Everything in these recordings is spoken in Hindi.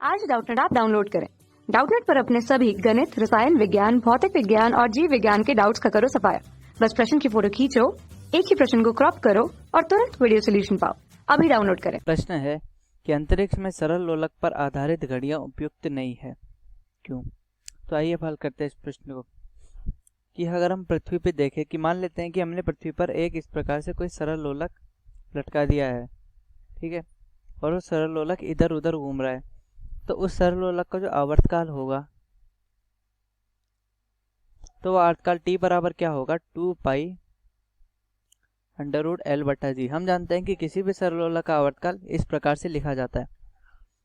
आज डाउटनेट ऐप डाउनलोड करें। डाउटनेट पर अपने सभी गणित, रसायन विज्ञान, भौतिक विज्ञान और जीव विज्ञान के डाउट्स का करो सफाया। बस प्रश्न की फोटो खींचो, एक ही प्रश्न को क्रॉप करो और तुरंत वीडियो सोल्यूशन पाओ। अभी डाउनलोड करें। प्रश्न है कि अंतरिक्ष में सरल लोलक पर आधारित घड़ियां उपयुक्त नहीं है, क्यों? तो आइए हल करते हैं इस प्रश्न को कि अगर हम पृथ्वी पे देखें कि मान लेते हैं कि हमने पृथ्वी पर एक इस प्रकार से कोई सरल लोलक लटका दिया है, ठीक है, और वो सरल लोलक इधर उधर घूम रहा है, तो उस सरल लोलक का जो आवर्तकाल होगा तो वो आवर्तकाल t बराबर क्या होगा, 2 पाई अंडर रूट एल बटा जी। हम जानते हैं कि किसी भी सरल लोलक का आवर्तकाल इस प्रकार से लिखा जाता है।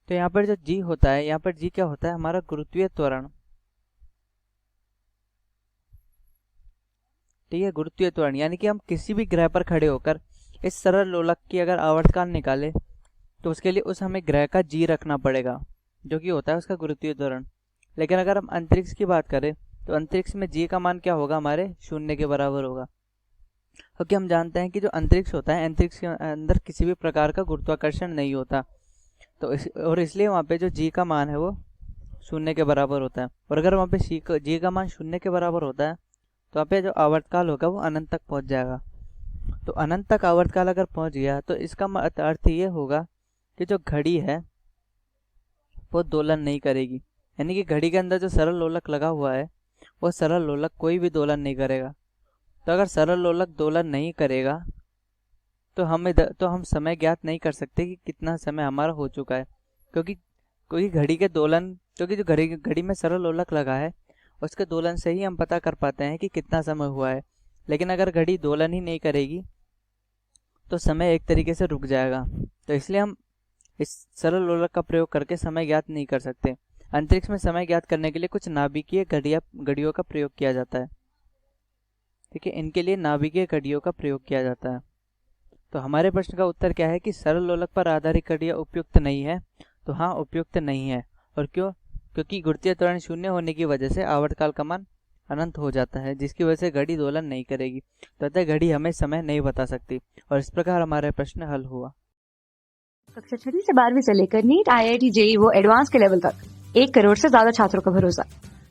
तो यहाँ पर जो g होता है, यहाँ पर g क्या होता है, हमारा गुरुत्वीय त्वरण, ठीक है, गुरुत्वीय त्वरण। यानी कि हम किसी भी ग्रह पर खड़े होकर इस सरल लोलक की अगर आवर्तकाल निकाले तो उसके लिए उस हमें ग्रह का जी रखना पड़ेगा, जो कि होता है उसका गुरुत्वीय त्वरण। लेकिन अगर हम अंतरिक्ष की बात करें तो अंतरिक्ष में जी का मान क्या होगा, हमारे 0 के बराबर होगा, क्योंकि हम जानते हैं कि जो अंतरिक्ष होता है, अंतरिक्ष के अंदर किसी भी प्रकार का गुरुत्वाकर्षण नहीं होता, तो इसलिए वहाँ पे जो जी का मान है वो 0 के बराबर होता है। और अगर वहाँ पे जी का मान 0 के बराबर होता है तो वहाँ पे जो आवर्तकाल होगा वो अनंत तक पहुँच जाएगा। तो अनंत तक आवर्तकाल अगर पहुँच गया तो इसका अर्थ ये होगा कि जो घड़ी है वो दोलन नहीं करेगी। यानी कि घड़ी के अंदर जो सरल लोलक लगा हुआ है वो सरल लोलक कोई भी दोलन नहीं करेगा। तो अगर सरल लोलक दोलन नहीं करेगा तो हम समय ज्ञात नहीं कर सकते कि कितना समय हमारा हो चुका है, क्योंकि घड़ी के दोलन, क्योंकि जो घड़ी में सरल लोलक लगा है उसके दोलन से ही हम पता कर पाते हैं कि कितना समय हुआ है। लेकिन अगर घड़ी दोलन ही नहीं करेगी तो समय एक तरीके से रुक जाएगा। तो इसलिए हम इस सरल लोलक का प्रयोग करके समय ज्ञात नहीं कर सकते। अंतरिक्ष में समय ज्ञात करने के लिए कुछ नाभिकीय घड़ियों का प्रयोग किया जाता है, ठीक है, इनके लिए नाभिकीय घड़ियों का प्रयोग किया जाता है। तो हमारे प्रश्न का उत्तर क्या है कि सरल लोलक पर आधारित घड़ियां उपयुक्त नहीं है। तो हाँ, उपयुक्त नहीं है। और क्यों? क्योंकि गुरुत्वीय त्वरण 0 होने की वजह से आवर्तकाल का मान अनंत हो जाता है, जिसकी वजह से घड़ी दोलन नहीं करेगी। तो अतः घड़ी हमें समय नहीं बता सकती। और इस प्रकार हमारा प्रश्न हल हुआ। कक्षा 6 से 12वीं से लेकर नीट, IIT, JEE वो एडवांस के लेवल तक 1 करोड़ से ज्यादा छात्रों का भरोसा।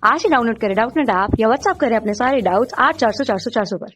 आज ही डाउनलोड करें डाउटनेट ऐप या व्हाट्सएप करें अपने सारे डाउट्स 8400 400 400 पर।